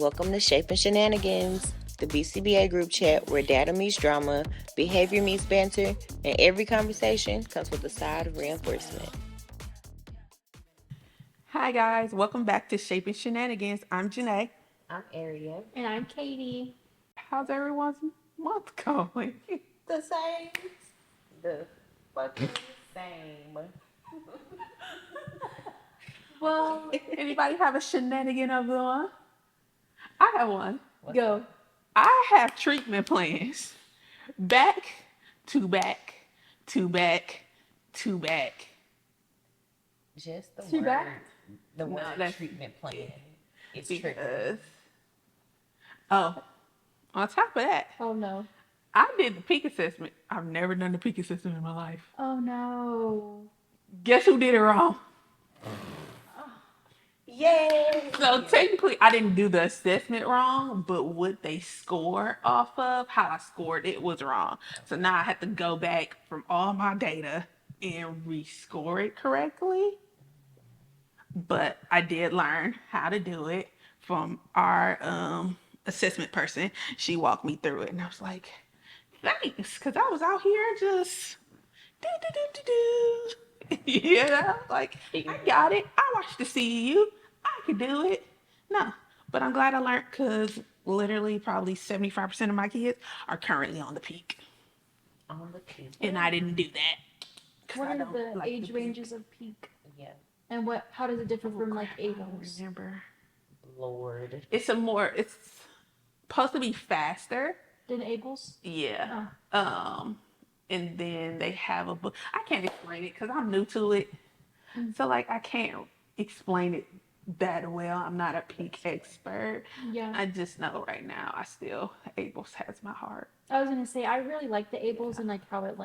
welcome to Shaping Shenanigans, the BCBA group chat where data meets drama, behavior meets banter, and every conversation comes with a side of reinforcement. Hi guys, welcome back to Shaping Shenanigans. I'm Janae. I'm Aria. And I'm Katie. How's everyone's month going? The same. The fucking same. Well, Anybody have a shenanigan of the month? I have one. go. I have treatment plans. Back to back to back to back. Just the Too word. bad. The word that's- treatment plan. It's Because, tricky. on top of that, Oh no. I did the peak assessment. I've never done the peak assessment in my life. Oh no. Guess who did it wrong? Yay! So technically, I didn't do the assessment wrong, but what they score off of, how I scored it was wrong. So now I had to go back from all my data and rescore it correctly. But I did learn how to do it from our assessment person. She walked me through it, and I was like, thanks, because I was out here just do do do do do. You know, like I got it. I watched the CEU. I could do it. No, but I'm glad I learned because literally probably 75% of my kids are currently on the peak, On the peak. and I didn't do that. 'Cause What I are don't the like age peak. ranges of peak? Yeah. And how does it differ from like I don't AVOs? remember. Lord. It's supposed to be faster. Than ABLs? Yeah. Oh. And then they have a book. I can't explain it because I'm new to it. So like I can't explain it that well. I'm not a peak expert. Yeah. I just know right now Abel's has my heart. I was gonna say I really like the ABLs and like how it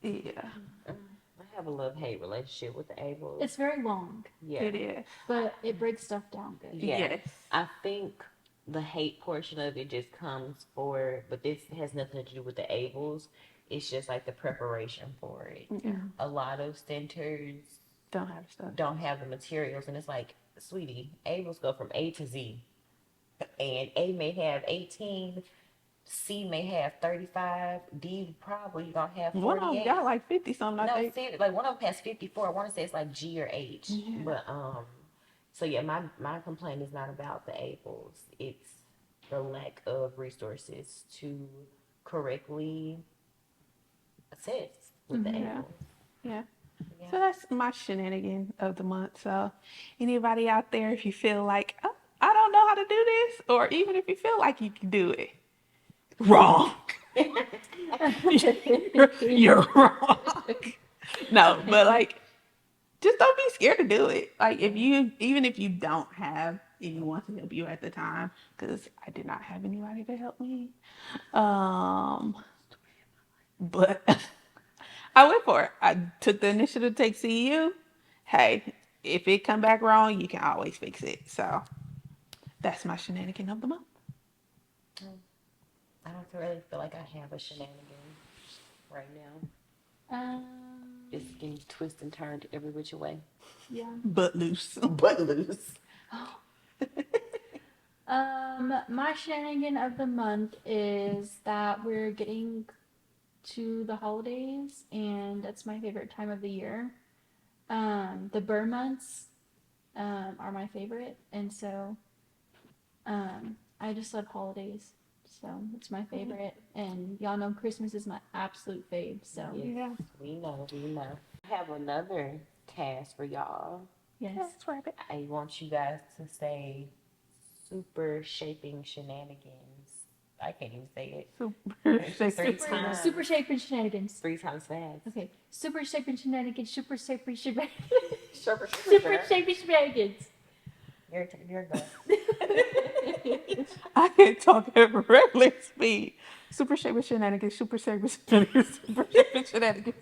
Yeah. I have a love-hate relationship with the Abels. it's very long, Yeah. It is. but it breaks stuff down good. Yeah. Yes. I think the hate portion of it just comes but this has nothing to do with the Abels. It's just like the preparation for it. Yeah. A lot of centers Don't have stuff. don't have the materials, and it's like, sweetie, Abels go from A to Z. And A may have 18, C may have 35, D probably gonna have 48. One of them got like 50 something. No, I think. see, like one of them has 54. I want to say it's like G or H. Yeah. But so yeah, my complaint is not about the ABLs. It's the lack of resources to correctly assess with the Yeah. ABLs. Yeah. Yeah. So that's my shenanigan of the month. So anybody out there, if you feel like, oh, I don't know how to do this, or even if you feel like you can do it, wrong. You're wrong. No, but like, just don't be scared to do it. Like even if you don't have anyone to help you at the time, because I did not have anybody to help me. But I went for it. I took the initiative to take CU. Hey, if it come back wrong, you can always fix it. So that's my shenanigan of the month. I don't really feel like I have a shenanigan right now. It's getting twisted and turned every which way. Yeah. But loose. But loose. My shenanigan of the month is that we're getting to the holidays, and that's my favorite time of the year. The Burr months are my favorite, and so I just love holidays. So it's my favorite, and y'all know Christmas is my absolute fave. So Yeah. We know. I have another task for y'all. yes, That's rabbit. I want you guys to say super shaping shenanigans. I can't even say it. Super. times. super shaping shenanigans. 3 times fast. Okay, super shaping shenanigans. Super shaping shenanigans. Super Super shaping shenanigans. You're good. I can talk at regular speed. Super shaping shenanigans. Super shaping shenanigans. Super shaping shenanigans.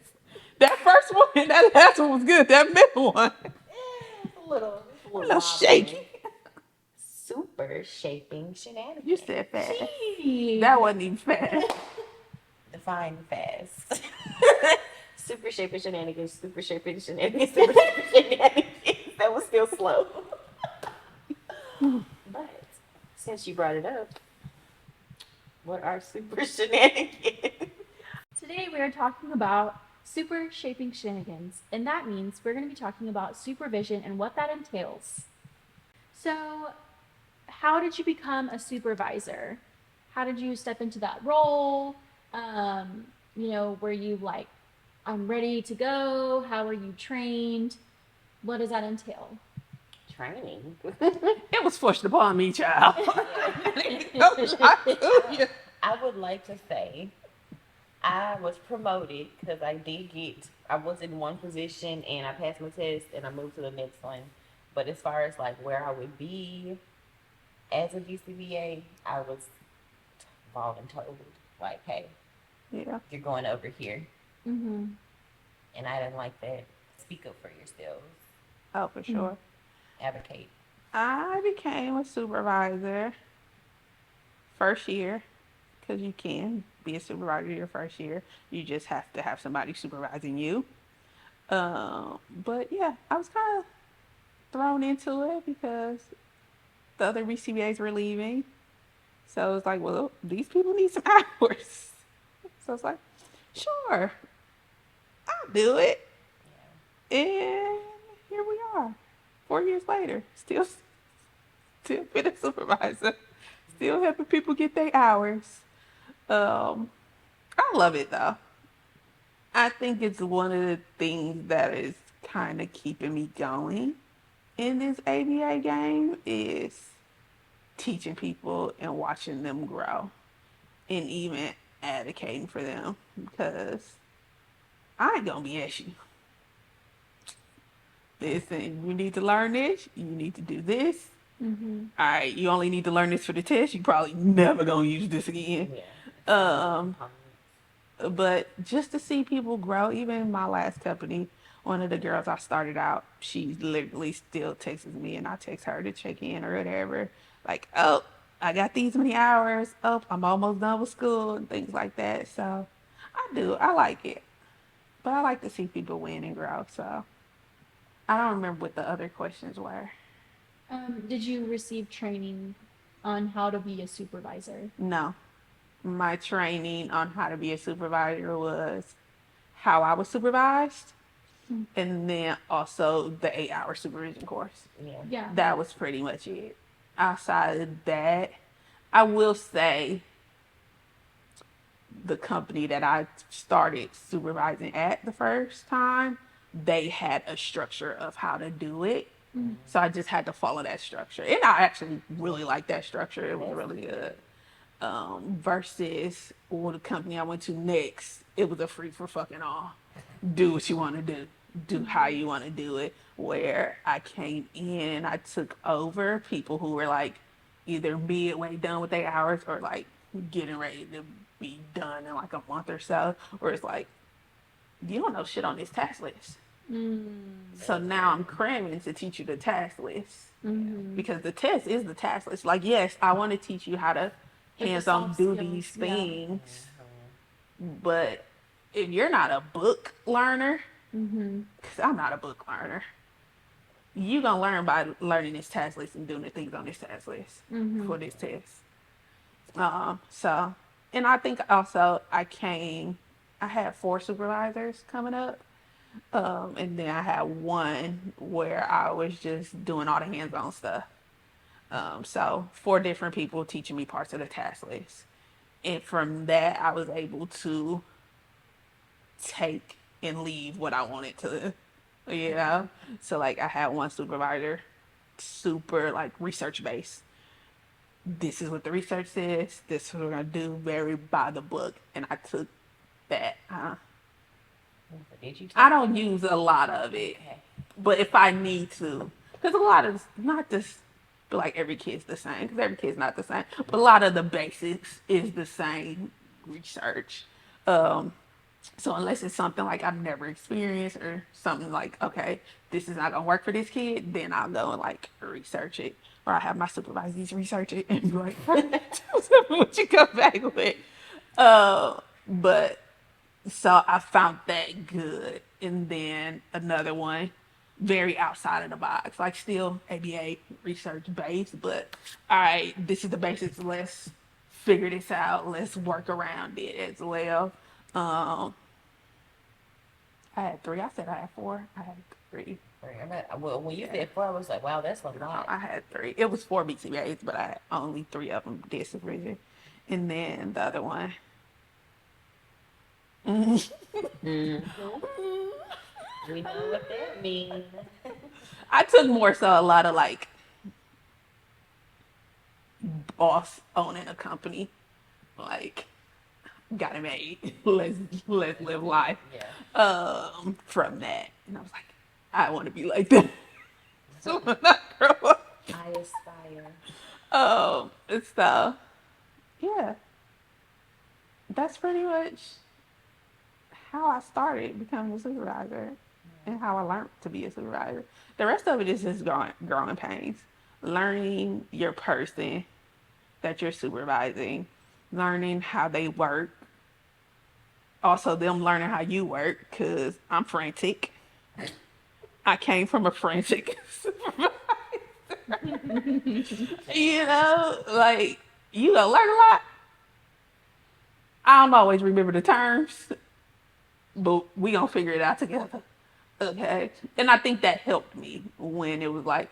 That first one and that last one was good. That middle one, It's a little a little wobbly. shaky. Super shaping shenanigans. You said fast. Gee. That wasn't even fast. Define fast. Super shaping shenanigans. Super shaping shenanigans. Super shaping shenanigans. That was still slow. But since you brought it up, what are super shenanigans? Today we are talking about super shaping shenanigans, and that means we're going to be talking about supervision and what that entails. So, how did you become a supervisor? How did you step into that role? Were you like, I'm ready to go? How were you trained? What does that entail? Training. It was forced upon me, child. I would like to say I was promoted because I was in one position and I passed my test and I moved to the next one. But as far as like where I would be as a DCBA, I was voluntold, like, hey, Yeah. you're going over here. Mm-hmm. And I didn't like that. Speak up for yourselves. Oh, for sure. Advocate. I became a supervisor first year because you can be a supervisor your first year. You just have to have somebody supervising you. But yeah, I was kind of thrown into it because the other BCBAs were leaving. So it was like, well, these people need some hours. So it's like, sure, I'll do it. Yeah. And here we are, 4 years later, still been a supervisor, still helping people get their hours. I love it though. I think it's one of the things that is kind of keeping me going in this ABA game is teaching people and watching them grow and even advocating for them because I ain't gonna be at you. Listen, you need to learn this. You need to do this. Mm-hmm. All right, you only need to learn this for the test. You probably never gonna use this again. Yeah. But just to see people grow, even in my last company, one of the girls I started out, she literally still texts me and I text her to check in or whatever. Like, oh, I got these many hours. Oh, I'm almost done with school and things like that. So I like it. But I like to see people win and grow. So I don't remember what the other questions were. Did you receive training on how to be a supervisor? No. My training on how to be a supervisor was how I was supervised, and then also the 8-hour supervision course. Yeah. That was pretty much it. Outside of that, I will say the company that I started supervising at the first time, they had a structure of how to do it. So I just had to follow that structure. And I actually really liked that structure. It was really good. Versus the company I went to next, it was a free for fucking all. Do what you want to do how you want to do it. Where I came in, I took over people who were like either midway done with their hours or like getting ready to be done in like a month or so. Where it's like, you don't know shit on this task list. So now I'm cramming to teach you the task list. Because the test is the task list. Like, yes, I want to teach you how to hands-on do these things. But if you're not a book learner, because I'm not a book learner, you're going to learn by learning this task list and doing the things on this task list for this test. And I think also I had 4 supervisors coming up. And then I had one where I was just doing all the hands-on stuff. So 4 different people teaching me parts of the task list. And from that, I was able to take and leave what I wanted to, So like I had one supervisor, super like research based. This is what the research says. This is what we're going to do, very by the book. And I took that. I don't use a lot of it, but if I need to, because a lot of, not just, but like every kid's the same, because every kid's not the same, but a lot of the basics is the same research. So unless it's something like I've never experienced or something like, okay, this is not going to work for this kid, then I'll go and like research it. Or I have my supervisors research it and be like, tell me what you come back with. But so I found that good. And then another one very outside of the box, like still ABA research based, but all right, this is the basics. Let's figure this out. Let's work around it as well. Um, I had three. I said I had four. I had three. Well, when you Yeah. said 4, I was like, wow, that's a lot. I had three. It was four BCBAs, but I had only three of them did supervision, and then the other one. Mhm. We know what that means. I took more so a lot of like boss owning a company, like got it made. Let's live life. Yeah. From that, and I was like, I want to be like that. So when I grow up, I aspire. so yeah, that's pretty much how I started becoming a supervisor and how I learned to be a supervisor. The rest of it is just growing pains, learning your person that you're supervising, learning how they work, also them learning how you work, because I'm frantic. I came from a frantic supervisor. You know, like, you gonna learn a lot. I don't always remember the terms, but we gonna figure it out together. Okay. And I think that helped me when it was like,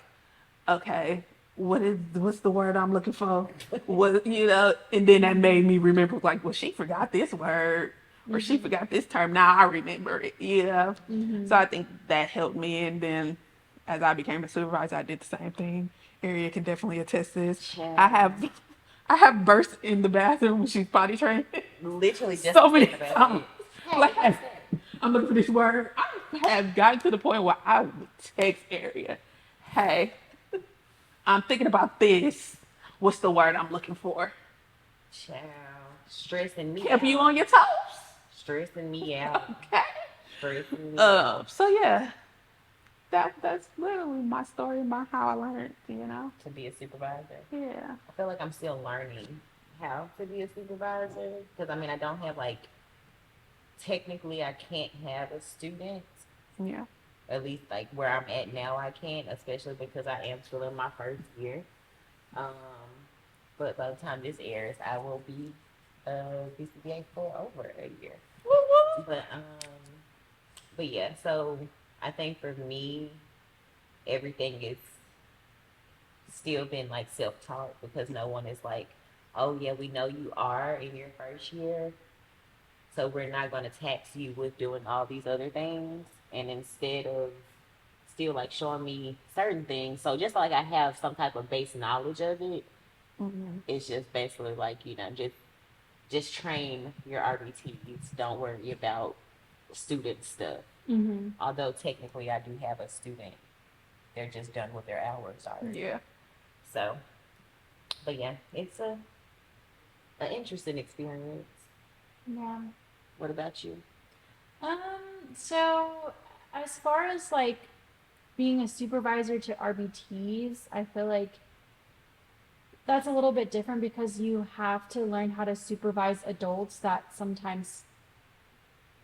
okay, what's the word I'm looking for? What, and then that made me remember, like, well, she forgot this word or she forgot this term. Now I remember it. So I think that helped me. And then as I became a supervisor, I did the same thing. Area can definitely attest to this. I have burst in the bathroom when she's potty trained. Literally just So many thinking about times. it. Like, I'm looking for this word. I have gotten to the point where I would text Area, hey, I'm thinking about this. What's the word I'm looking for? Child. Stressing me Kept out. you on your toes. Stressing me out. Okay. Stressing me out. So yeah, that's literally my story, my how I learned. To be a supervisor. Yeah. I feel like I'm still learning how to be a supervisor. Because, I mean, I don't have, like, technically, I can't have a student. Yeah. At least, like, where I'm at now, I can't, especially because I am still in my first year. Um, but by the time this airs, I will be BCBA for over a year. Woo woo. But yeah, so I think for me, everything is still been like self-taught because no one is like, oh yeah, we know you are in your first year, so we're not going to tax you with doing all these other things. And instead of still like showing me certain things, so just like I have some type of base knowledge of it, it's just basically like, just train your RBTs. Don't worry about student stuff. Although technically I do have a student, they're just done with their hours already. Yeah. So, but yeah, it's an interesting experience. Yeah. What about you? So as far as like being a supervisor to RBTs, I feel like that's a little bit different because you have to learn how to supervise adults that sometimes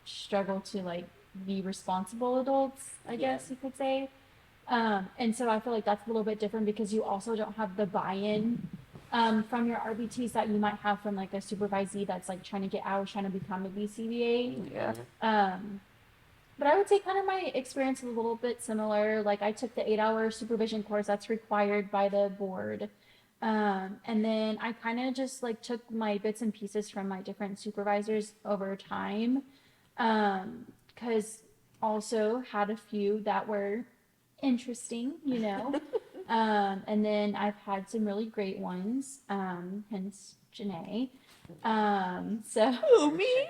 struggle to like be responsible adults, I guess you could say. And so I feel like that's a little bit different because you also don't have the buy-in from your RBTs that you might have from like a supervisee that's like trying to get out, trying to become a BCBA. Yeah. But I would say kind of my experience is a little bit similar. Like I took the 8-hour supervision course that's required by the board. And then I kind of just like took my bits and pieces from my different supervisors over time. Because also had a few that were interesting, and then I've had some really great ones, hence Janae. So Who, me?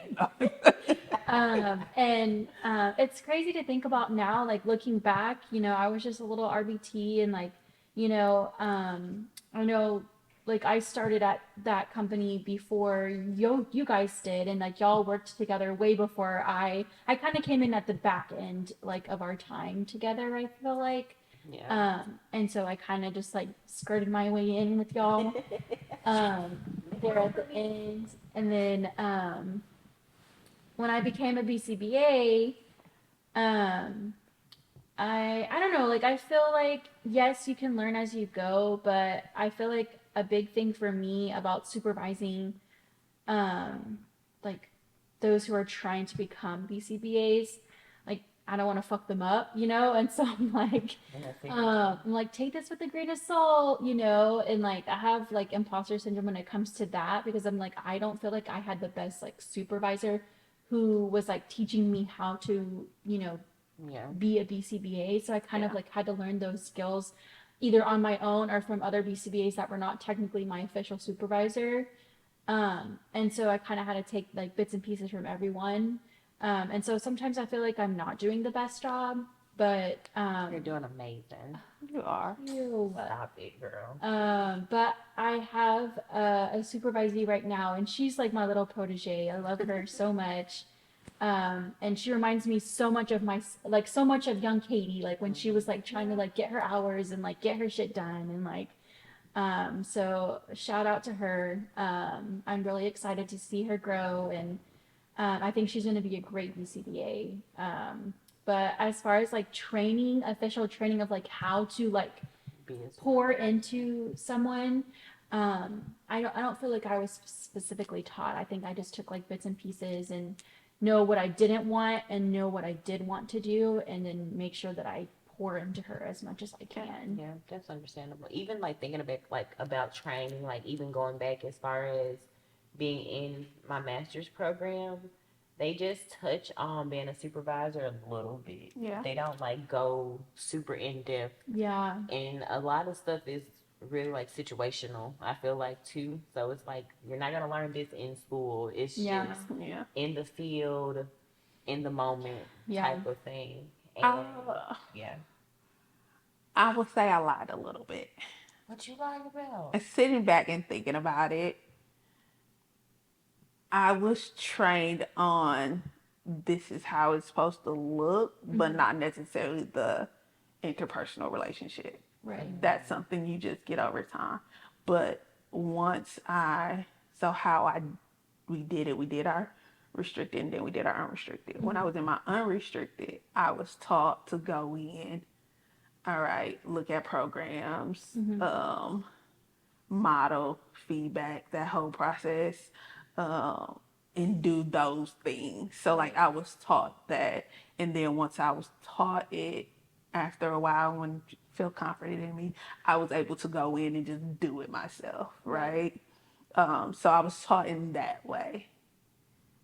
and it's crazy to think about now, like looking back, I was just a little RBT and like, I know like I started at that company before you guys did, and like y'all worked together way before I kind of came in at the back end like of our time together, I feel like. Yeah. And so I kind of just like skirted my way in with y'all there at the end. And then when I became a BCBA, I don't know, like I feel like yes, you can learn as you go, but I feel like a big thing for me about supervising um like those who are trying to become BCBAs, like I don't want to fuck them up, you know? And so I'm like take this with a grain of salt, you know? And like I have like imposter syndrome when it comes to that because I'm like I don't feel like I had the best like supervisor who was like teaching me how to, you know, Yeah. be a BCBA. So I kind of Yeah. like had to learn those skills either on my own or from other BCBAs that were not technically my official supervisor. And so I kind of had to take like bits and pieces from everyone. And so sometimes I feel like I'm not doing the best job, but You're doing amazing. You are. ew. Stop it, girl. But I have a supervisee right now, and she's like my little protege. I love her so much. And she reminds me so much of like so much of young Katie, like when she was like trying to like get her hours and like get her shit done and like so shout out to her. I'm really excited to see her grow, and I think she's going to be a great BCBA. But as far as like training, official training of like how to like pour into someone, I don't feel like I was specifically taught. I think I just took like bits and pieces and know what I didn't want and know what I did want to do, and then make sure that I pour into her as much as I can. Yeah, that's understandable. Even like thinking about training, like even going back as far as being in my master's program, they just touch on being a supervisor a little bit. Yeah. They don't like go super in depth, Yeah. and a lot of stuff is really like situational. I feel like too. So it's like you're not gonna learn this in school. It's Yeah. just Yeah. in the field, in the moment Yeah. type of thing. And yeah, I would say I lied a little bit. what you lying about? And sitting back and thinking about it, I was trained on this is how it's supposed to look, but not necessarily the interpersonal relationship. Right. That's something you just get over time. But once so how we did our restricted and then we did our unrestricted. When I was in my unrestricted, I was taught to go in, all right, look at programs, model feedback, that whole process, and do those things. So like I was taught that, and then once I was taught it, after a while, when I feel confident in me, I was able to go in and just do it myself, right? So I was taught in that way,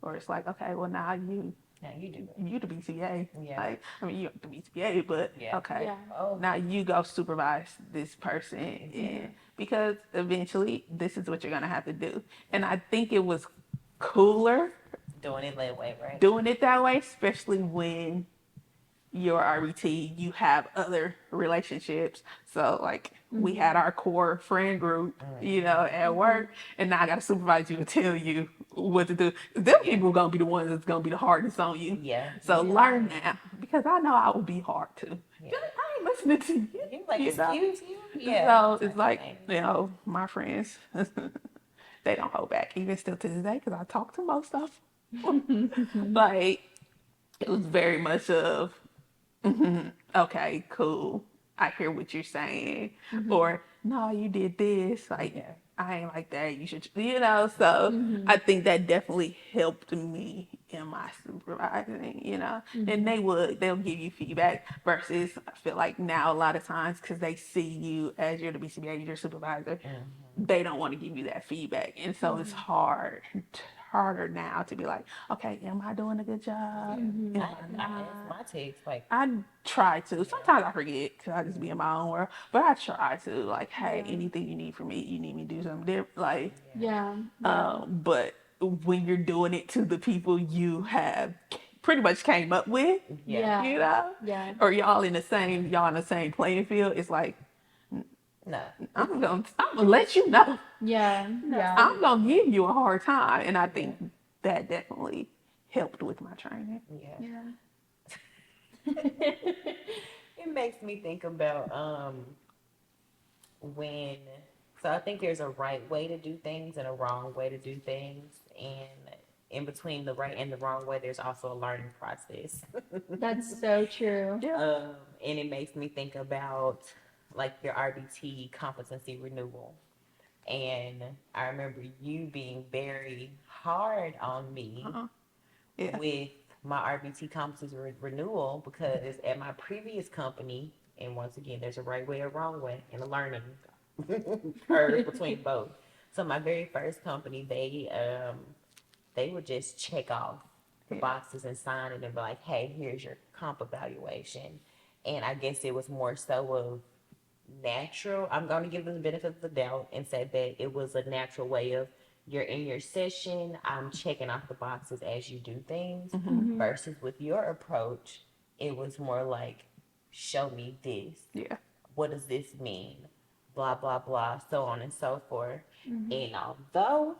or it's like, okay, well now Now you do it. you the BCA. Yeah. Like, I mean, you're the BCA, but Yeah. okay. Yeah. Oh, Now you go supervise this person. And because eventually this is what you're going to have to do. And I think it was cooler doing it that way, right? doing it that way, especially when you're RBT, you have other relationships. So like we had our core friend group, you know, at work, and now I got to supervise you and tell you what to do. Them people are gonna be the ones that's gonna be the hardest on you. Yeah. So learn now, because I know I will be hard too. Yeah. I ain't listening to you. He was like, you know? excuse you? Yeah. So it's like, you know, my friends, they don't hold back, even still to this day, because I talk to most of them. Like, it was very much of, okay, cool. I hear what you're saying. Or, no, you did this. Like, Yeah. I ain't like that. You should, you know. So I think that definitely helped me in my supervising, you know. And they'll give you feedback versus I feel like now a lot of times because they see you as you're the BCBA, you're your supervisor, they don't want to give you that feedback. And so it's harder now to be like, okay, am I doing a good job? Am I I not? asked my takes, like, I try to. Sometimes I forget because I just be in my own world. But I try to. Like, hey, anything you need from me, you need me to do something different. Like, Yeah. but when you're doing it to the people you have pretty much came up with, Yeah. you know, Yeah. or y'all in the same playing field, it's like no. I'm gonna let you know. Yeah. Yeah. I'm gonna give you a hard time, and I think that definitely helped with my training. Yeah. Yeah. It makes me think about when so I think there's a right way to do things and a wrong way to do things, and in between the right and the wrong way there's also a learning process. That's so true. Yeah. and it makes me think about like your RBT competency renewal. And I remember you being very hard on me Yeah. with my RBT competency renewal because at my previous company, and once again, there's a right way or wrong way and a learning curve between both. So my very first company, they would just check off the Yeah. boxes and sign it and be like, hey, here's your comp evaluation. And I guess it was more so of natural. I'm going to give them the benefit of the doubt and say that it was a natural way of you're in your session, I'm checking off the boxes as you do things, versus with your approach, it was more like, show me this. Yeah. What does this mean? Blah, blah, blah, so on and so forth. And although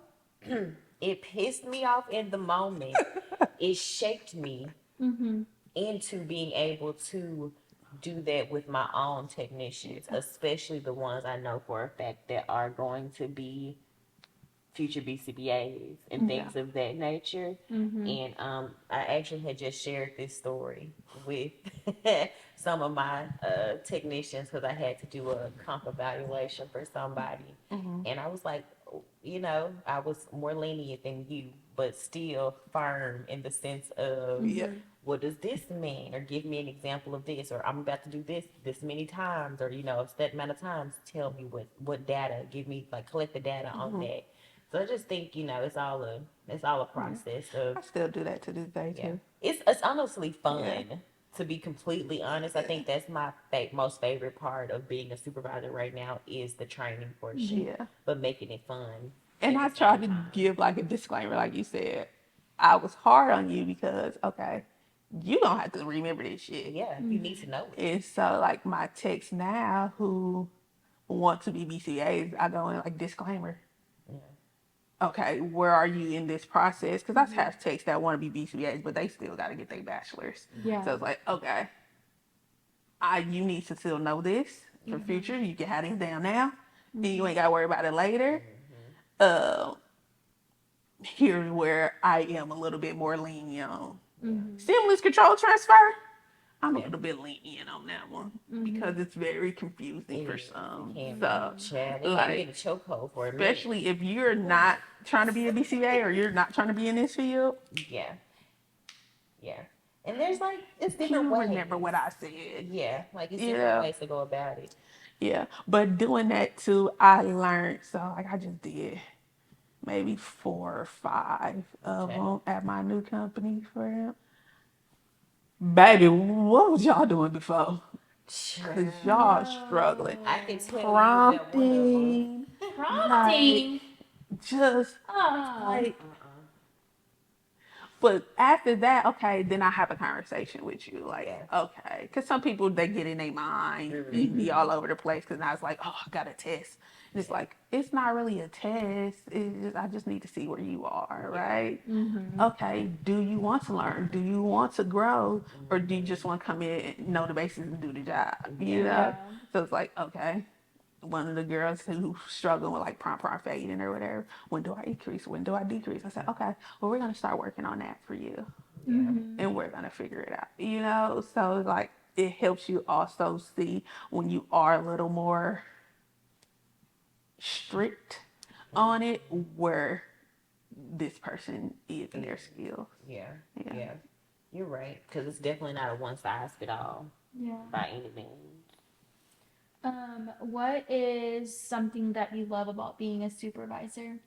it pissed me off in the moment, it shaped me into being able to do that with my own technicians, especially the ones I know for a fact that are going to be future BCBAs and things of that nature. And I actually had just shared this story with some of my technicians because I had to do a comp evaluation for somebody. And I was like, you know, I was more lenient than you, but still firm in the sense of Yeah. what does this mean? Or give me an example of this, or I'm about to do this many times, or you know, a set amount of times, tell me what data, give me like collect the data on that. So I just think, you know, it's all a process of I still do that to this day yeah. too. It's honestly fun. Yeah. To be completely honest, I think that's my most favorite part of being a supervisor right now is the training portion, Yeah. but making it fun. And at I the tried same to time. give like a disclaimer, like you said. I was hard on you because okay, you don't have to remember this shit. Yeah, you need to know it. And so like my techs now who want to be BCAs, I go in like disclaimer. Okay, where are you in this process? Because I have techs that want to be BCBAs, but they still got to get their bachelor's. Yeah. So it's like, okay, you need to still know this for future. You can have this down now, and you ain't got to worry about it later. Here's where I am a little bit more lenient on stimulus control transfer. I'm a little bit lenient on that one because it's very confusing for some. So, Chad, they had me in a like, chokehold for a minute. especially if you're not trying to be a BCA or you're not trying to be in this field. Yeah, yeah. And there's like it's Can different you ways. remember what I said? Yeah, like it's You different know? ways to go about it. Yeah, but doing that too, I learned. So, like, I just did maybe 4 or 5 of Okay. them at my new company for him. Baby, what was y'all doing before? Because y'all struggling. I can tell you that one of them. Prompting, Prompting. just Oh. like. But after that, okay, then I have a conversation with you. Like, Yeah. okay. Because some people, they get in their mind and be all over the place. Because now it's like, oh, I got a test. And it's like, it's not really a test. It's just, I just need to see where you are, right? Okay, do you want to learn? Do you want to grow? Or do you just want to come in, know the basics, and do the job? You know? Yeah. So it's like, okay. One of the girls who struggling with like prompt fading or whatever. When do I increase? When do I decrease? I said, okay, well, we're gonna start working on that for you, and we're gonna figure it out. You know, so like it helps you also see when you are a little more strict on it where this person is in their skills. Yeah, Yeah. yeah. You're right, because it's definitely not a one size fit all Yeah. by any means. What is something that you love about being a supervisor?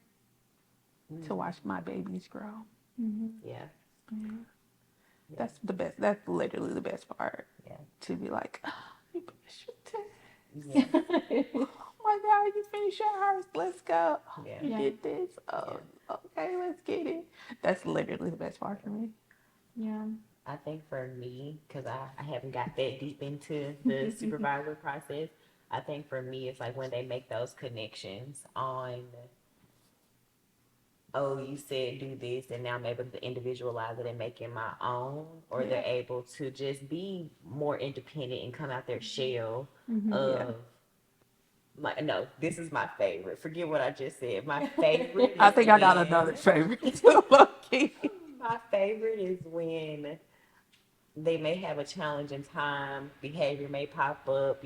To watch my babies grow. Yeah, That's the best. That's literally the best part. yeah, To be like, oh, you finished your test. yeah, Oh my God, you finished yours. Let's go. Oh, Yeah. you Yeah. did this. Oh, okay, let's get it. That's literally the best part for me. Yeah. I think for me, because I haven't got that deep into the supervisor process, I think for me it's like when they make those connections on, oh, you said do this, and now I'm able to individualize it and make it my own, or they're able to just be more independent and come out their shell of. No, this is my favorite. Forget what I just said. My favorite. I is think I got when- another favorite too. Okay. My favorite is when they may have a challenging time, behavior may pop up,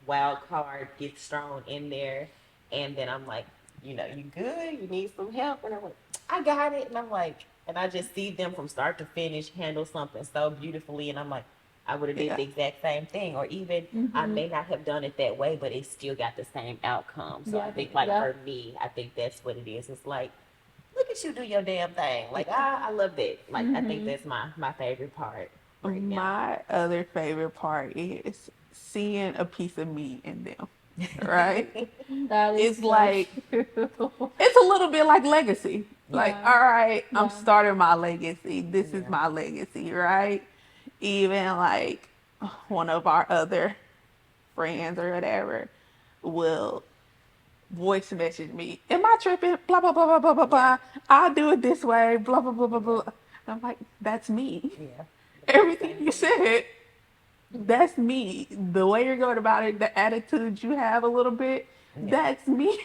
wild card gets thrown in there, and then I'm like, you good? You need some help? And I'm like, I got it. And I'm like, and I just see them from start to finish handle something so beautifully, and I'm like, I would have did Yeah. the exact same thing, or even I may not have done it that way, but it still got the same outcome. So I Yeah. think, like, Yeah. for me, I think that's what it is. It's like, look at you do your damn thing. Like, I love that. Like, I think that's my favorite part right now. My other favorite part is seeing a piece of me in them, right? That is It's so like, true. it's a little bit like legacy. Like, Yeah. all right, I'm Yeah. starting my legacy. This is Yeah. my legacy, right? Even like one of our other friends or whatever will voice message me. Am I tripping? Blah blah blah blah blah blah blah. I'll do it this way. Blah blah blah blah blah. And I'm like, that's me. Yeah. Everything you said, that's me. The way you're going about it, the attitude you have a little bit, Yeah. that's me.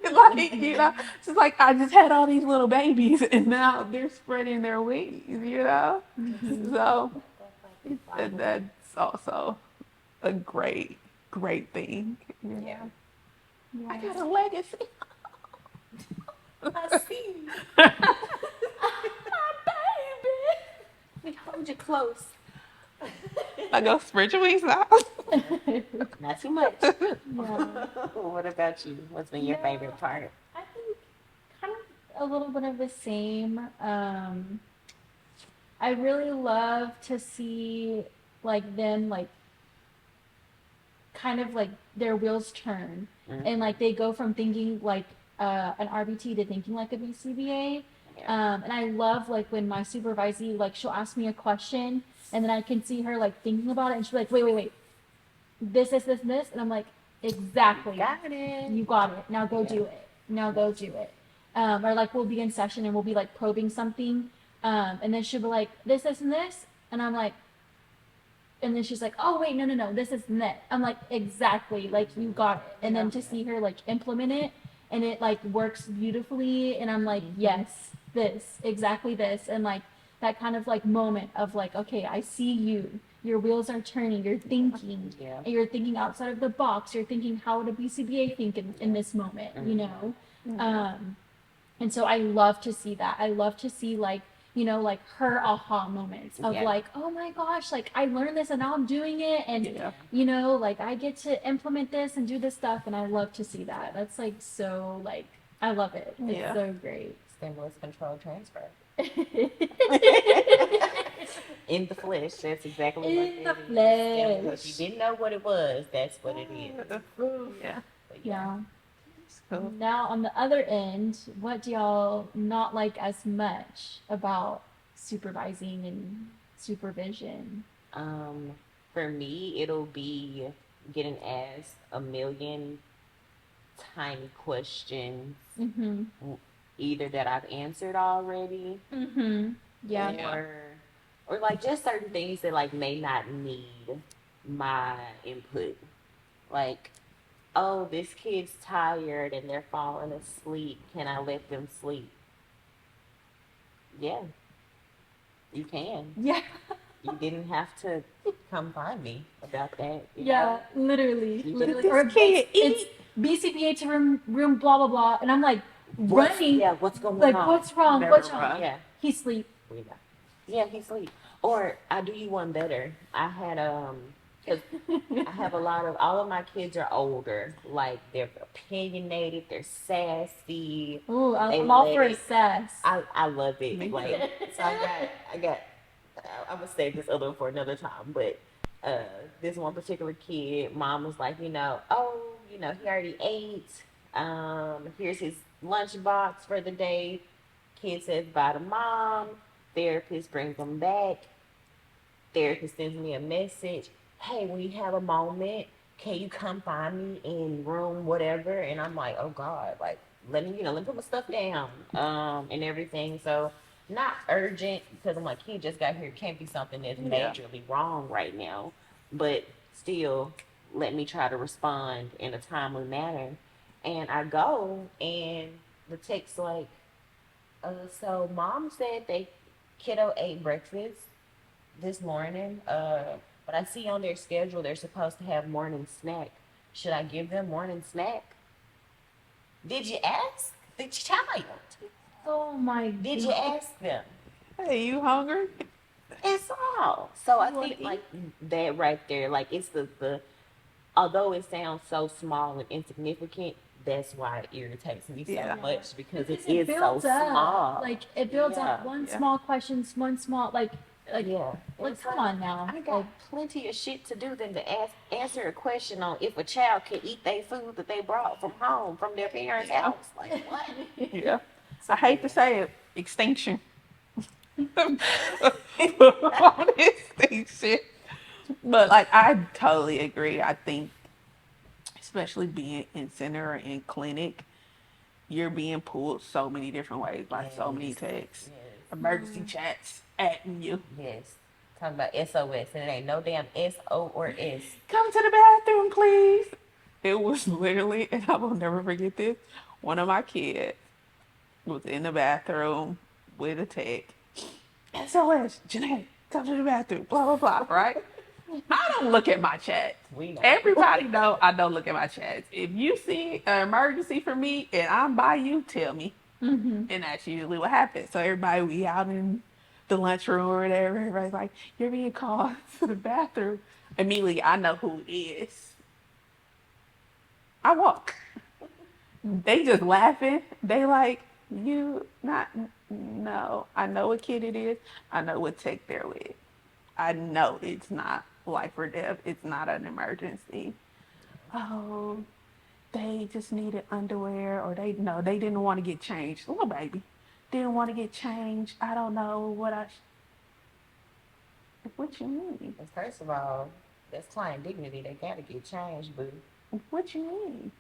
Like, it's just like I just had all these little babies and now they're spreading their wings. So that's also a great thing. Yeah. I got a legacy. I see. My We hold you close. baby. I go spread your wings out. Not too much. Yeah. What about you? What's been your Yeah. favorite part? I think kind of a little bit of the same. I really love to see like them like kind of like their wheels turn and like they go from thinking like an RBT to thinking like a BCBA. Yeah. And I love like when my supervisee like she'll ask me a question and then I can see her like thinking about it and she'll be like, wait, this, and this, and I'm like, exactly. Got it. You got it. Now go Yeah. do it. Now go do it. Or like we'll be in session and we'll be like probing something, and then she'll be like, this, and this, and I'm like, and then she's like, oh wait, no, this is net. I'm like, exactly, like you got it. And then to see her like implement it and it like works beautifully, and I'm like, yes, this, exactly this, and like that kind of like moment of like, okay, I see you. Your wheels are turning. You're thinking, Yeah. and you're thinking outside of the box. You're thinking, how would a BCBA think in this moment? You know, and so I love to see that. I love to see like like her aha moments of Yeah. like, oh my gosh, like I learned this and now I'm doing it, and Yeah. like I get to implement this and do this stuff, and I love to see that. That's like so like I love it. It's Yeah. so great. Stimulus control transfer. In the flesh. That's exactly what In it the is. flesh. If you didn't know what it was, that's what it is. Yeah. But Yeah. So Now on the other end, what do y'all not like as much about supervising and supervision? For me, it'll be getting asked a million tiny questions, Mm-hmm. either that I've answered already, Mm-hmm. Yeah. Yeah. or like just certain things that like may not need my input. Like, oh, this kid's tired and they're falling asleep. Can I let them sleep? Yeah, you can. Yeah. You didn't have to come find me about that. Yeah. Literally. You Literally. just- Or this kid it's BCBA to room blah blah blah, and I'm like running. Yeah, what's going Like on? what's wrong? Never What's wrong? run. Yeah, He sleep. we know. Yeah, he sleep. Or I do you one better. I had because I have all of my kids are older. Like they're opinionated, they're sassy. Ooh, They I'm all let for a it- sass. I love it. Me too. Like so I got I'm gonna save this other one for another time, but this one particular kid, mom was like, oh, he already ate. Here's his lunchbox for the day. Kid says bye to mom. Therapist brings him back. Therapist sends me a message. Hey, when you have a moment, can you come find me in room whatever? And I'm like, oh God, like let me put my stuff down, and everything. So not urgent because I'm like, he just got here. It can't be something that's Yeah. majorly wrong right now, but still, let me try to respond in a timely manner. And I go, and the text like, so mom said they kiddo ate breakfast. this morning. But I see on their schedule they're supposed to have morning snack. Should I give them morning snack? Did you ask the child? Oh my Did you god. ask them? Hey, you hungry? That's all. So I You wanna think eat? like that right there, like it's the although it sounds so small and insignificant, that's why it irritates me so Yeah. much because Because it is so builds up. small. Like it builds Yeah. up one Yeah. small question, one small like Yeah. like It's come like, on now. I got plenty of shit to do than to answer a question on if a child can eat their food that they brought from home from their parents' house. Like what? Yeah. So, I hate to yeah. say it, extinction. On extinction. But like I totally agree. I think especially being in center or in clinic, you're being pulled so many different ways by so many Yes. texts, Yes. emergency chats at you. Yes. Talking about SOS and it ain't no damn SO or S. Come to the bathroom, please. It was literally, and I will never forget this. One of my kids was in the bathroom with a tech. SOS, Jeanette, come to the bathroom, blah, blah, blah, right? I don't look at my chats. We know. Everybody know I don't look at my chats. If you see an emergency for me and I'm by you, tell me. Mm-hmm. And that's usually what happens. So everybody, we out in the lunchroom or whatever, everybody's like, you're being called to the bathroom. Immediately, I know who it is. I walk. They just laughing. They like, you not, no. I know what kid it is. I know what tech they're with. I know it's not life or death. It's not an emergency. Oh, they just needed underwear or they no, they didn't want to get changed. Little baby didn't want to get changed. I don't know what what you mean? And first of all, that's client dignity. They gotta get changed, boo. What you mean?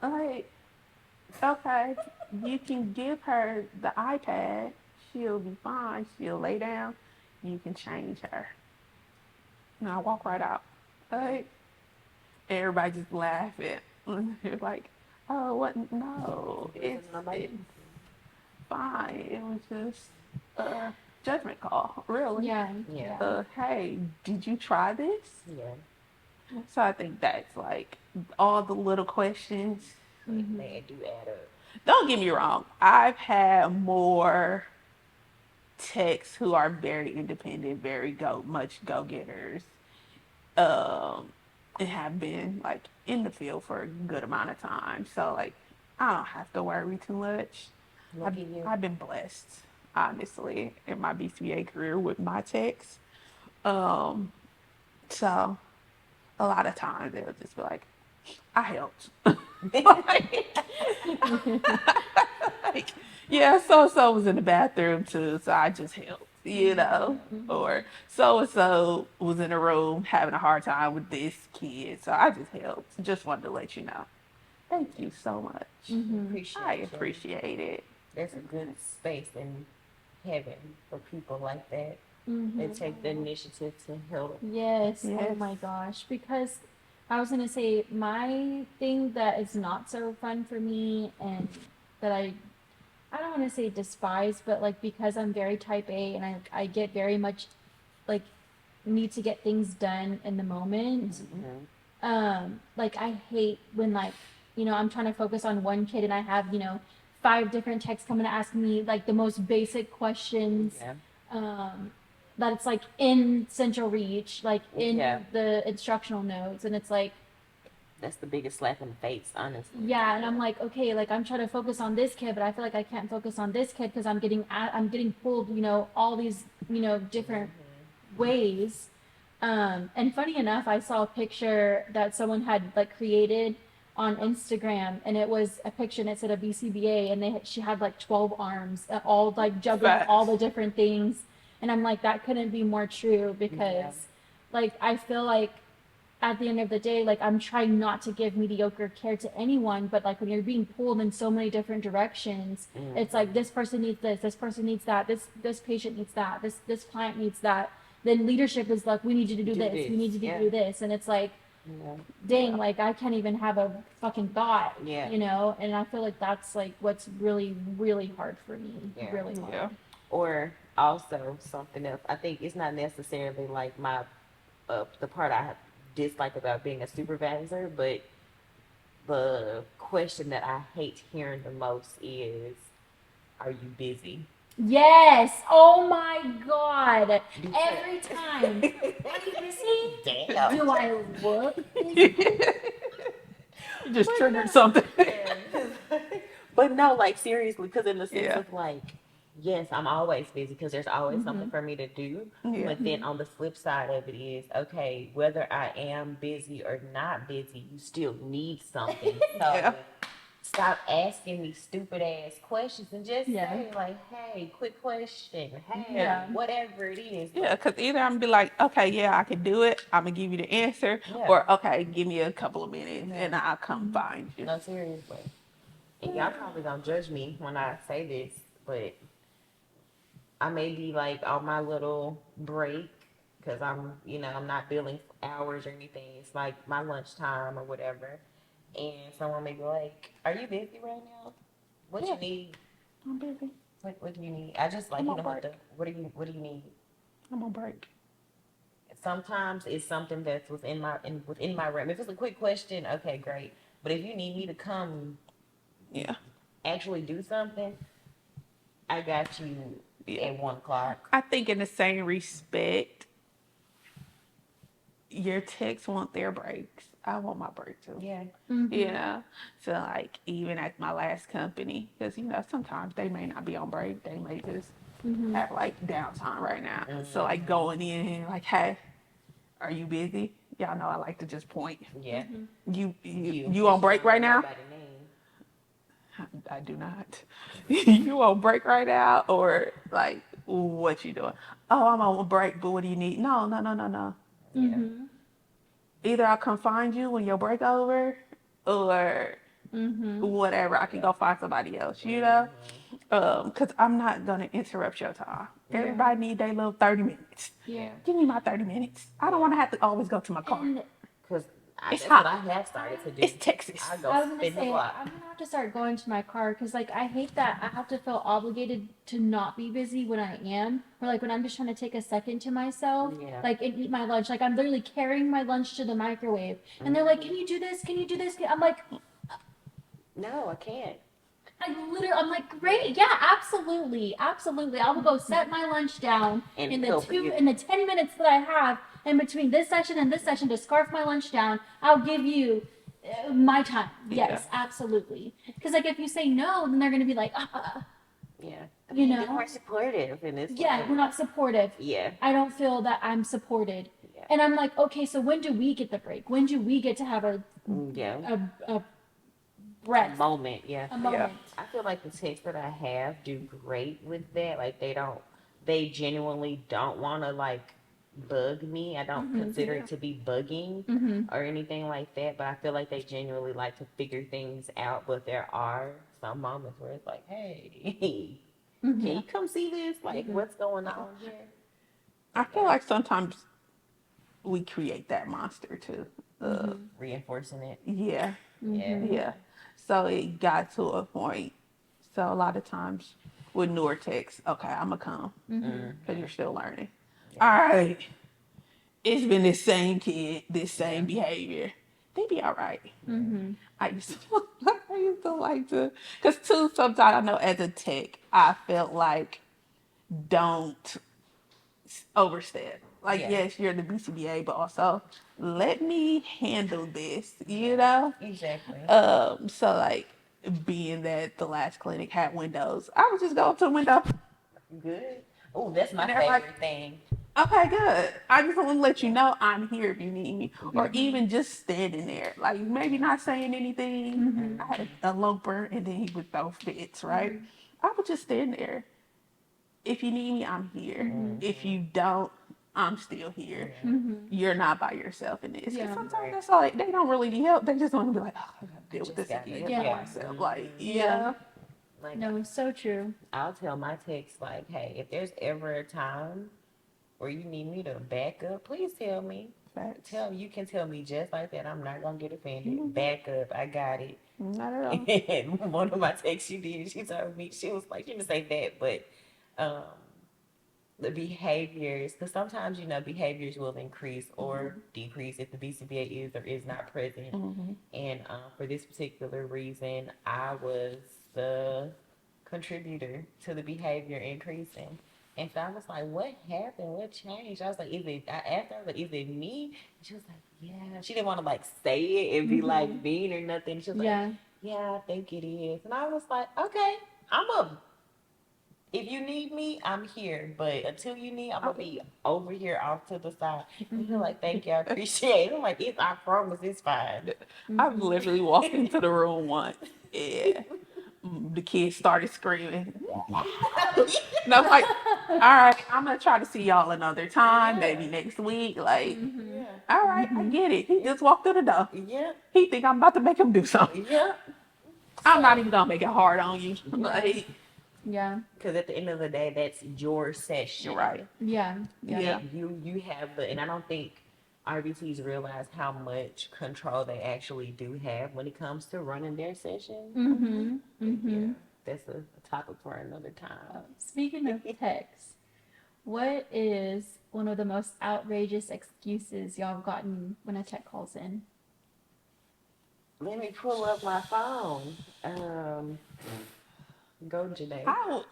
Like, okay, you can give her the iPad. She'll be fine. She'll lay down. You can change her. And I walk right out. Like, everybody just laughing. They're like, oh, what? No, it's fine. It was just a judgment call, really. Yeah. Yeah. Hey, did you try this? Yeah. So I think that's like all the little questions. Mm-hmm. They do add up. Don't get me wrong. I've had more techs who are very independent, very much go getters, and have been like in the field for a good amount of time. So like I don't have to worry too much. Look at you. I've been blessed, honestly, in my BCBA career with my techs. Um, so a lot of times they'll just be like, I helped. Like, yeah, so was in the bathroom too, so I just helped, you know. Or so and so was in a room having a hard time with this kid, so I just helped. Just wanted to let you know. Thank you so much. Mm-hmm. Appreciate I you. appreciate it. There's a good space in heaven for people like that. Mm-hmm. They take the initiative to help. Yes. Oh Yes. my gosh. Because I was gonna say my thing that is not so fun for me and that I don't want to say despise, but like because I'm very type A and I get very much like need to get things done in the moment. Mm-hmm. Like I hate when like, you know, I'm trying to focus on one kid and I have, you know, 5 different texts coming to ask me like the most basic questions. Yeah. That it's like in central reach, like in Yeah. the instructional notes, and it's like, That's the biggest slap in the face, honestly. yeah, and I'm like, okay, like I'm trying to focus on this kid, but I feel like I can't focus on this kid because I'm getting pulled, you know, all these, you know, different ways. And funny enough, I saw a picture that someone had like created on Instagram, and it was a picture and it said a BCBA, and she had like 12 arms, all like juggling Facts. all the different things, and I'm like, that couldn't be more true because, Yeah. like, I feel like at the end of the day, like I'm trying not to give mediocre care to anyone, but like when you're being pulled in so many different directions, it's like this person needs this person needs that, this patient needs that, this client needs that. Then leadership is like, we need you to do this, we need you to Yeah. do this, and it's like, Yeah. dang, Yeah. like I can't even have a fucking thought, Yeah. you know. And I feel like that's like what's really, really hard for me, Yeah. really hard. Yeah. Or also something else. I think it's not necessarily like the part I dislike about being a supervisor, but the question that I hate hearing the most is, "Are you busy?" Yes. Oh my God. Because Every time. Are you busy? damn. Do I look busy? You just But triggered no, something. yeah, but no, like seriously, because in the sense Yeah. of like, yes, I'm always busy because there's always something for me to do. Yeah. But then on the flip side of it is, okay, whether I am busy or not busy, you still need something. So Yeah. stop asking me stupid ass questions and just Yeah. say like, hey, quick question, hey, Yeah. whatever it is. Yeah, because either I'm gonna be like, okay, yeah, I can do it. I'm gonna give you the answer, Yeah. or okay, give me a couple of minutes Yeah. and I'll come find you. No, seriously. And y'all probably gonna judge me when I say this, but I may be like on my little break because I'm not billing hours or anything. It's like my lunchtime or whatever. And someone may be like, "Are you busy right now? What Yeah. you need? I'm busy. What do you need?" I just like I'm you on don't have break. to. What do you need? I'm on break. Sometimes it's something that's within my realm. If it's a quick question, okay, great. But if you need me to come Yeah. actually do something, I got you Yeah. at 1 o'clock. I think in the same respect, your techs want their breaks. I want my break too. Yeah. Yeah. So like even at my last company, because sometimes they may not be on break. They may just have like downtime right now. So like going in like, hey, are you busy? Y'all know I like to just point. Yeah. You on break right now? I do not. You on break right now, or like what you doing? Oh, I'm on break, but what do you need? No, no, no, no, no. Yeah. Either I'll come find you when your break over, or whatever. I can go find somebody else. Because I'm not gonna interrupt your time. Everybody need their little 30 minutes. Yeah. Give me my 30 minutes. I don't want to have to always go to my car. And Because It's that's what hot. I have started to do. It's Texas. I go I was gonna spin the say block. I'm gonna have to start going to my car because like I hate that I have to feel obligated to not be busy when I am, or like when I'm just trying to take a second to myself, Yeah. like and eat my lunch. Like I'm literally carrying my lunch to the microwave, and they're like, "Can you do this? Can you do this?" I'm like, No, I can't. I'm like, great, yeah, absolutely, absolutely. I will go set my lunch down And in the help you. 10 minutes that I have in between this session and this session to scarf my lunch down. I'll give you my time. Yes, absolutely. Because like if you say no, then they're gonna be like, Yeah. you They're know, more supportive, and it's yeah, like, we're not supportive. yeah. I don't feel that I'm supported. Yeah. And I'm like, okay, so when do we get the break? When do we get to have Yeah. a breath, Moment, yeah. a moment? I feel like the texts that I have do great with that. Like they genuinely don't want to like bug me. I don't consider it to be bugging or anything like that. But I feel like they genuinely like to figure things out. But there are some moments where it's like, hey, can you come see this? Like, what's going on here? I feel like sometimes we create that monster too. Reinforcing it. Yeah. Yeah. Yeah. So it got to a point. So a lot of times with newer techs, okay, I'm going to come because you're still learning. All right. It's been this same kid, this same behavior. They be all right. I used to like to, because too, sometimes I know as a tech, I felt like don't overstep. Like, Yeah. yes, you're the BCBA, but also let me handle this, you know? Exactly. So like being that the last clinic had windows, I would just go up to the window. Good. Oh, that's my And they're favorite like, thing. okay, good. I just want to let you know I'm here if you need me. Or even just standing there. Like maybe not saying anything. I had a loper and then he would throw fits, right? I would just stand there. If you need me, I'm here. If you don't, I'm still here. You're not by yourself in this. Because Yeah. sometimes that's all they don't really need help. They just want to be like, oh, I gotta deal with this Just gotta again deal by with myself. Like, Yeah. Like, No, it's so true. I'll tell my techs like, hey, if there's ever a time where you need me to back up, please tell me. Facts. You can tell me just like that. I'm not gonna get offended. Back up, I got it. Not at all. And one of my texts she did, she told me, she was like, she didn't say that, but um, the behaviors, because sometimes, behaviors will increase or decrease if the BCBA is or is not present. And for this particular reason, I was the contributor to the behavior increasing. And so I was like, what happened? What changed? I was like, I asked her, is it me? And she was like, yeah. She didn't want to like say it and be like mean or nothing. She was like, Yeah. yeah, I think it is. And I was like, okay, I'm a if you need me, I'm here. But until you need, I'm gonna be over here off to the side. And you're like, thank you, I appreciate it. I'm like, I promise it's fine. I've literally walked into the room once. Yeah. The kids started screaming. And I was like, all right, I'm gonna try to see y'all another time, maybe next week. Like, Yeah. all right, I get it. He just walked through the door. Yeah. He think I'm about to make him do something. Yeah. I'm not even gonna make it hard on you. Like, Yeah. Because at the end of the day, that's your session. right. Yeah. Yeah. And you have and I don't think RBTs realize how much control they actually do have when it comes to running their session. Yeah, that's a topic for another time. Speaking of texts, what is one of the most outrageous excuses y'all have gotten when a tech calls in? Let me pull up my phone. Go, Janae.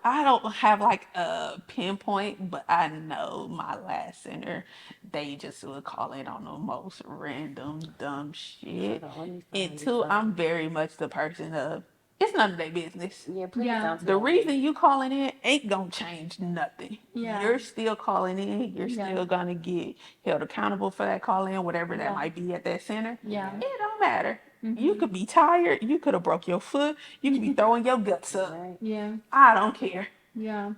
I don't have like a pinpoint, but I know my last center, they just would call in on the most random dumb shit. Hold on, let me And find two, this I'm very much the person of it's none of their business. Yeah, please Yeah. don't The tell me. reason you calling in ain't gonna change nothing. Yeah. You're still calling in. You're Yeah. still gonna get held accountable for that call in, whatever Yeah. that might be at that center. Yeah. It don't matter. You could be tired. You could have broke your foot. You could be throwing your guts up. Right? Yeah. I don't care. Yeah.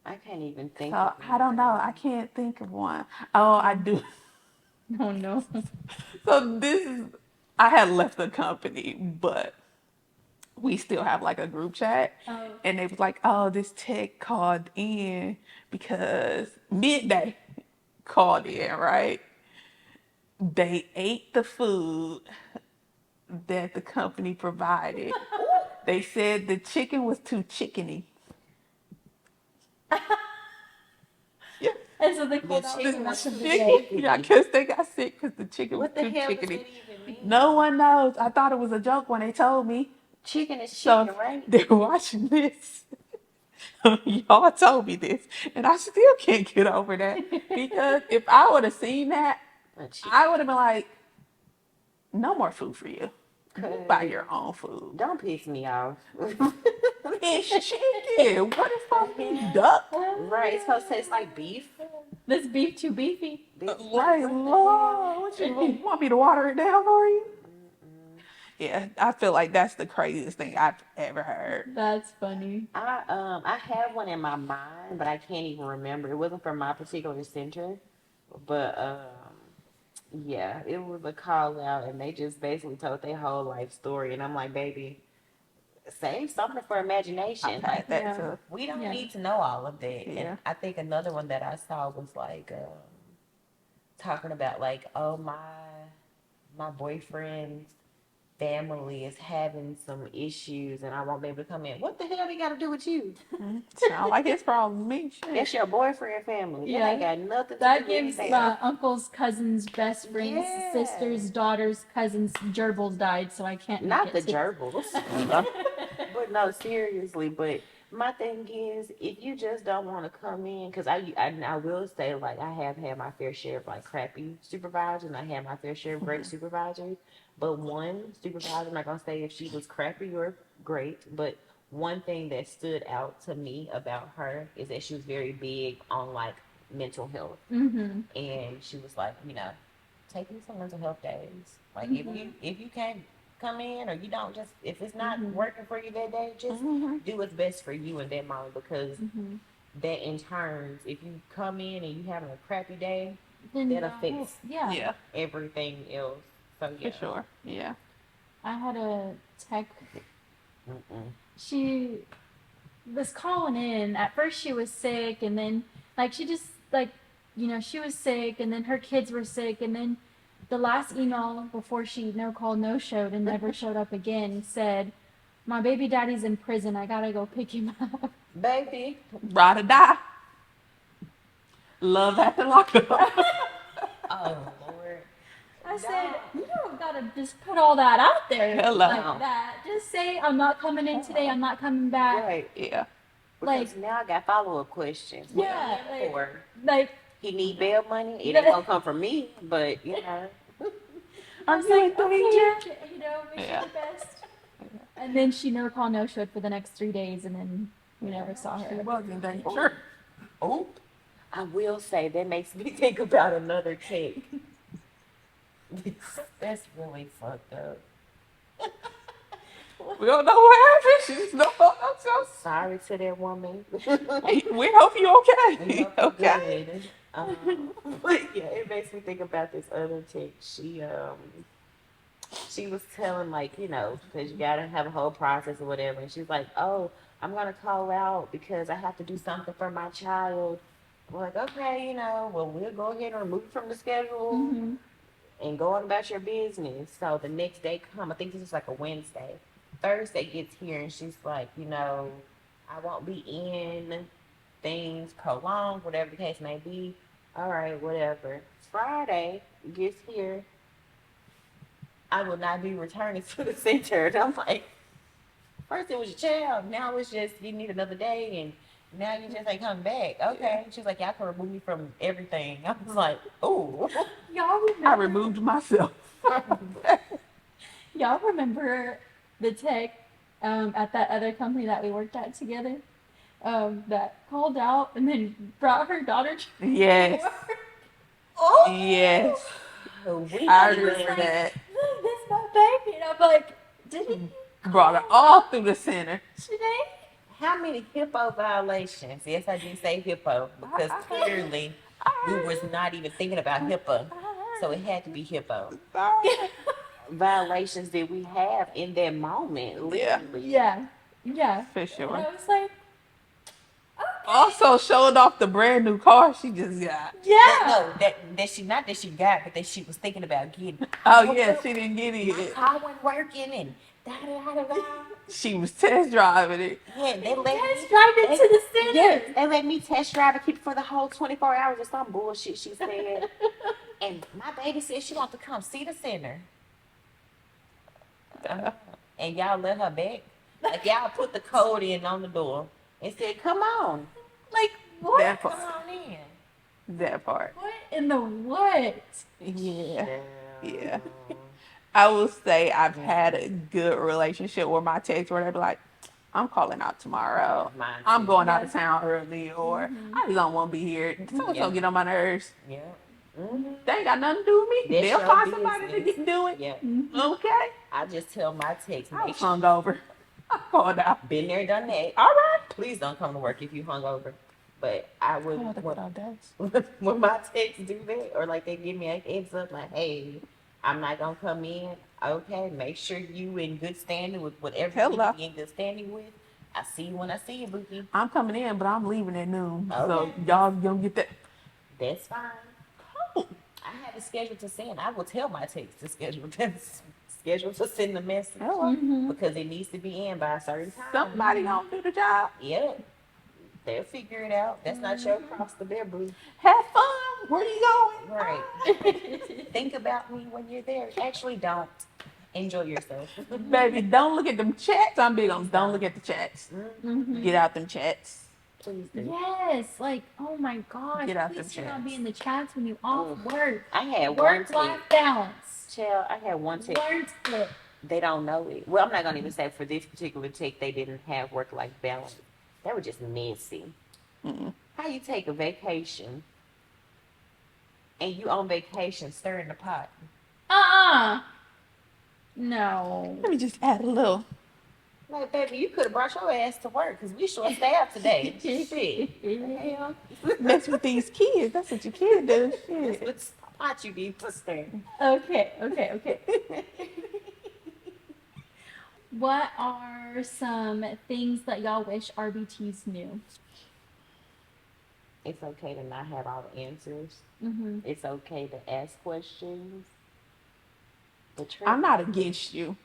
I can't even think. So of I don't know. I anything. can't think of one. Oh, I do. Oh no. So this is. I had left the company, but we still have like a group chat. Oh. And they was like, oh, this tech called in because midday called in, right? They ate the food that the company provided. They said the chicken was too chickeny. Yeah. And so they called The out chicken the was rest of the too day. chickeny. Yeah, I guess they got sick because the chicken was What the too hell does chickeny. that even mean? No one knows. I thought it was a joke when they told me. Chicken is So chicken, right? they're watching this. Y'all told me this, and I still can't get over that because if I would have seen that, A chicken. I would have been like, "No more food for you. You buy Cause your own food." don't piss me off. It's chicken. What is supposed to be duck? Right, it's supposed to taste like beef. This beef too beefy. Beef Like, what the Lord, what you want me to water it down for you? Yeah, I feel like that's the craziest thing I've ever heard. That's funny. I have one in my mind, but I can't even remember. It wasn't from my particular center, but yeah, it was a call out, and they just basically told their whole life story, and I'm like, baby, save something for imagination. I've Like had that Yeah. too. we don't Yeah. need to know all of that. Yeah. And I think another one that I saw was like talking about like, oh my boyfriend's family is having some issues and I won't be able to come in. What the hell they got to do with you? Sound like his problem to me. Shit. That's your boyfriend family. Yeah. That ain't got nothing to That do with gives anything. my uncle's cousin's best friend's Yeah. sister's daughter's cousin's gerbils died, so I can't make Not the it to- gerbils. But no, seriously. But my thing is, if you just don't want to come in, because I will say, like, I have had my fair share of, like, crappy supervisors, and I had my fair share of great supervisors. But one supervisor, I'm not going to say if she was crappy or great, but one thing that stood out to me about her is that she was very big on, like, mental health. Mhm. And she was like, take me some mental health days. Like, if you can't come in or you don't just if it's not working for you that day, just do what's best for you in that moment, because that in turns, if you come in and you having a crappy day, Then that affects yeah. Yeah, everything else. So for yeah. sure. Yeah. I had a tech. Mm-mm. She was calling in. At first, she was sick, and then like she just like she was sick, and then her kids were sick, and then the last email before she no call no showed and never showed up again said, "My baby daddy's in prison. I gotta go pick him up." Baby, Ride or die. Love at the lockup. Oh Lord. I said, you don't gotta just put all that out there Hello. like that. Just say, I'm not coming in today, I'm not coming back. Right. Yeah. Because Like, now I got follow-up questions. What yeah, am I like, for? like, He need bail money. It ain't gonna come from me, but you know. I Are was you in like, danger? okay, you know, wish Yeah. you the best. And then she no call, no showed for the next 3 days, and then we never saw She her. was in danger. Oh, I will say that makes me think about another chick. That's really fucked up. We don't know what happened. She just don't know herself. Sorry to that woman. We hope you We okay. hope you're Okay. good. But yeah, it makes me think about this other chick. She was telling like, you know, because you gotta have a whole process or whatever, and she's like, "Oh, I'm gonna call out because I have to do something for my child." We're like, "Okay, you know, well, we'll go ahead and remove you from the schedule Mm-hmm. and go on about your business." So the next day come, I think this is like a Wednesday. Thursday gets here and she's like, you know, I won't be in, things prolonged, whatever the case may be. All right, whatever. Friday gets here, I will not be returning to the center. And I'm like, first it was your child, now it's just you need another day, and now you just ain't coming back. Okay. She's like, y'all can remove me from everything. I was like, ooh. Y'all I remember? removed myself. Y'all remember the tech at that other company that we worked at together? That called out and then brought her daughter to Yes. work. Oh, Yes. we I And he was remember like, that. "Look, this is my baby." And I'm like, did he Brought her all through the center. today? How many HIPAA violations? Yes, I did say HIPAA because clearly we was not even thinking about HIPAA, so it had to be HIPAA violations that we have in that moment. Yeah. Literally. Yeah, yeah. For And sure. I was like, Also showed off the brand new car she just got. That, yeah. no, that she not that she got, but that she was thinking about getting. Oh yeah, she didn't get My it. car wasn't working and da da da da. She was test driving it. Yeah, they let me Test drive it to the center. Yes, they let me test drive it, keep it for the whole 24 hours or some bullshit she said. And my baby said she wants to come see the center. And y'all let her back. Like y'all put the code in on the door and said, "Come on, Like, what? That come part. on in." That part. What in the what? Yeah. Yeah. I will say I've had a good relationship with my techs where they'd be like, I'm calling out tomorrow. Mine I'm too. going out of Yeah. town early, or I just don't want to be here. Someone's Yeah. gonna get on my nerves. Yeah. Mm-hmm. They ain't got nothing to do with me. That's They'll your find somebody to business. get do it. Yeah. Okay. I just tell my techs, I make was sure hungover. I called out. been there, done that. All right. Please don't come to work if you hungover. But I would Oh, the good old days. when my techs do that, or like they give me a heads up, like, "Hey, I'm not gonna come in." Okay, make sure you in good standing with whatever you need Hello. to be in good standing with. I see you when I see you, Bookie. I'm coming in, but I'm leaving at noon. So Okay. y'all don't get that. That's fine. Oh, I have a schedule to send. I will tell my techs to schedule to send the message hello. because it needs to be in by a certain time. Somebody gonna do the job. Yep. They'll figure it out. That's not your cross to bear, boo. Have fun. Where you going? Right. Think about me when you're there. Actually, don't. Enjoy yourself. Baby, don't look at them chats. I'm big on don't look at the chats. Get out them chats. Please do. Yes, like, oh my gosh, Get out please them do not be chats. in the chats when you off work. I had one Work-life tip. balance. Child, I had one tip. Word split. They don't know it. Well, I'm not going to even say for this particular tip, they didn't have work-life balance. They were just messy. How you take a vacation and you on vacation stirring the pot? No. Let me just add a little. Like, baby, you could have brought your ass to work because we short staffed today. Shit. The hell? Mess with these kids. That's what your kid do. That's Shit. what pot you need to stir. Okay. What are some things that y'all wish RBTs knew? It's okay to not have all the answers. Mm-hmm. It's okay to ask questions. But I'm not against you.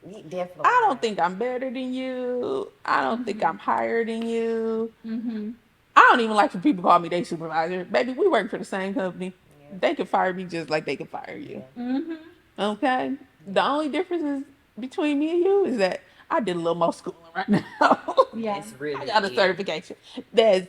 definitely. I don't think I'm better than you. I don't think I'm higher than you. Mm-hmm. I don't even like for people to call me their supervisor. Baby, we work for the same company. Yeah. They can fire me just like they can fire you. Yeah. Mm-hmm. Okay? The only difference is between me and you is that I did a little more schooling right now. Yeah. It's really I got a it. certification. That's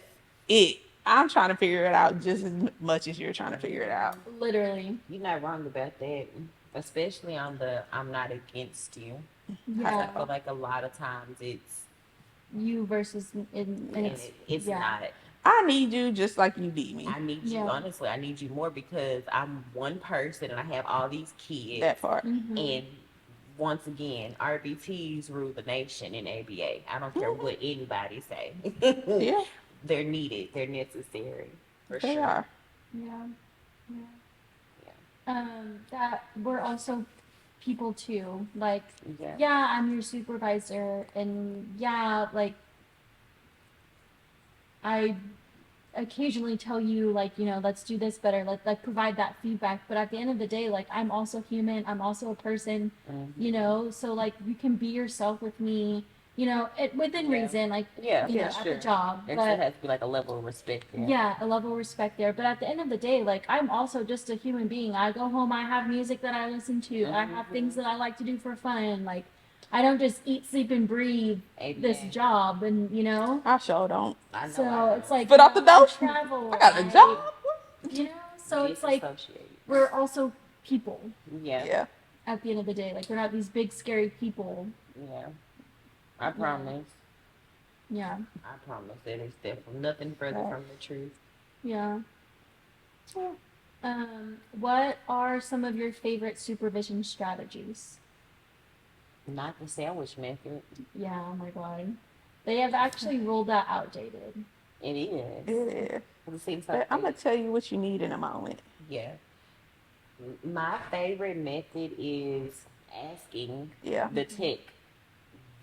it. I'm trying to figure it out just as much as you're trying to figure it out. Literally. You're not wrong about that. Especially on the I'm not against you. Yeah. I feel like a lot of times it's You versus and and it's it's yeah. not. I need you just like you need me. I need you Yeah. honestly. I need you more because I'm one person and I have all these kids. That part. Mm-hmm. And once again, RBTs rule the nation in ABA. I don't care what anybody say. Yeah, They're needed. They're necessary for they sure. are. Yeah. That we're also people too. Like, Yeah. yeah, I'm your supervisor, and yeah, like, I occasionally tell you, like, let's do this better, like provide that feedback. But at the end of the day, like, I'm also human. I'm also a person, Mhm. So like, you can be yourself with me, within Yeah. reason, like, Yeah, Yeah, at sure. the job. There But still has to be like a level of respect there. yeah, a level of respect there. But at the end of the day, like, I'm also just a human being. I go home, I have music that I listen to, I have things that I like to do for fun. Like, I don't just eat, sleep, and breathe this Amen. job, and I sure don't. I know. so I it's know. like, Spit off the I dope. travel. I got a job. So it's like Disassociate. we're also people Yeah. Yeah, at the end of the day. Like, we're not these big scary people. Yeah. I promise. Yeah, I promise that it's definitely nothing further Right. from the truth. yeah. What are some of your favorite supervision strategies? Not the sandwich method. Yeah, oh my god. They have actually ruled that outdated. It is. yeah. It seems But like I'm gonna tell you what you need in a moment. yeah. My favorite method is asking Yeah, the tech,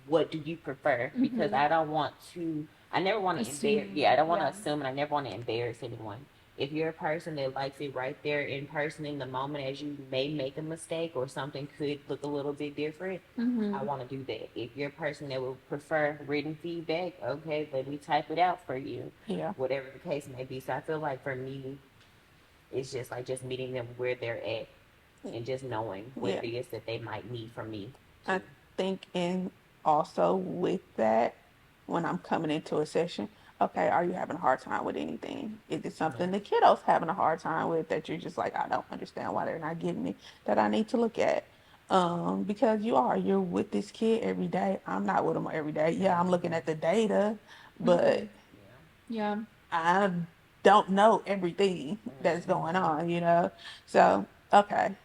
what do you prefer? Because I don't want to, I never want to embarrass, Assume, I don't want to yeah. assume, and I never want to embarrass anyone. If you're a person that likes it right there in person in the moment, as you may make a mistake or something could look a little bit different, I want to do that. If you're a person that would prefer written feedback, okay, let me type it out for you, yeah. whatever the case may be. So I feel like for me, it's just like just meeting them where they're at and just knowing what Yeah. it is that they might need from me. I think, and also with that, when I'm coming into a session, okay, are you having a hard time with anything? Is it something the kiddos having a hard time with that you're just like, I don't understand why they're not getting it, that I need to look at? Because you're with this kid every day. I'm not with them every day. Yeah, I'm looking at the data, but Yeah. I don't know everything that's going on. So, okay,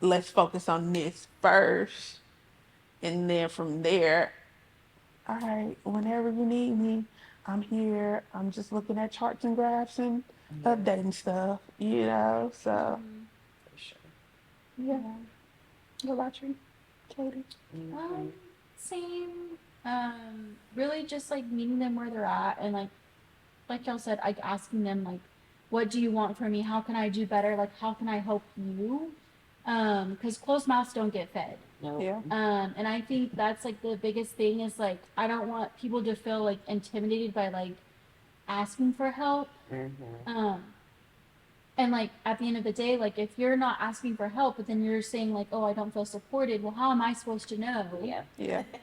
let's focus on this first. And then from there, all right, whenever you need me, I'm here. I'm just looking at charts and graphs and updating stuff. So, For sure. yeah. What about you, Katie? Um, same. Really just like meeting them where they're at, and like y'all said, like asking them like, what do you want from me? How can I do better? Like, how can I help you? Because closed mouths don't get fed. Nope. Yeah. And I think that's like the biggest thing is like, I don't want people to feel like intimidated by like asking for help. And like at the end of the day, like if you're not asking for help, but then you're saying like, oh, I don't feel supported. Well, how am I supposed to know? Yeah.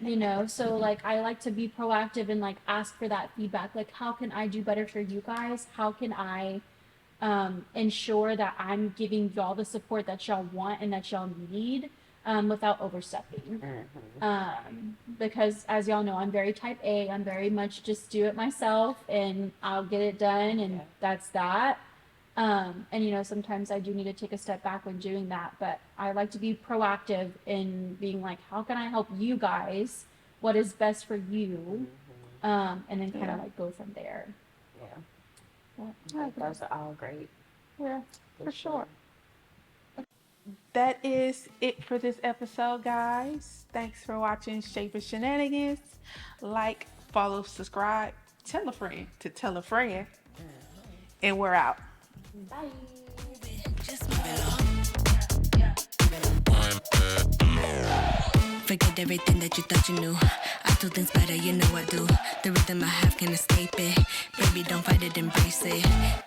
Yeah. So like I like to be proactive and like ask for that feedback. Like, how can I do better for you guys? How can I ensure that I'm giving y'all the support that y'all want and that y'all need without overstepping? Because as y'all know, I'm very type A. I'm very much just do it myself and I'll get it done, and that's that. And sometimes I do need to take a step back when doing that, but I like to be proactive in being like, how can I help you guys? What is best for you? And then kind of like go from there. Yeah. I think those are all great. Yeah, for sure. That is it for this episode, guys. Thanks for watching Shape of Shenanigans. Like, follow, subscribe, tell a friend to tell a friend. And we're out. Bye. Just move it on. Forget everything that you thought you knew. I do things better, you know I do. The rhythm I have can't escape it. Baby, don't fight it, embrace it.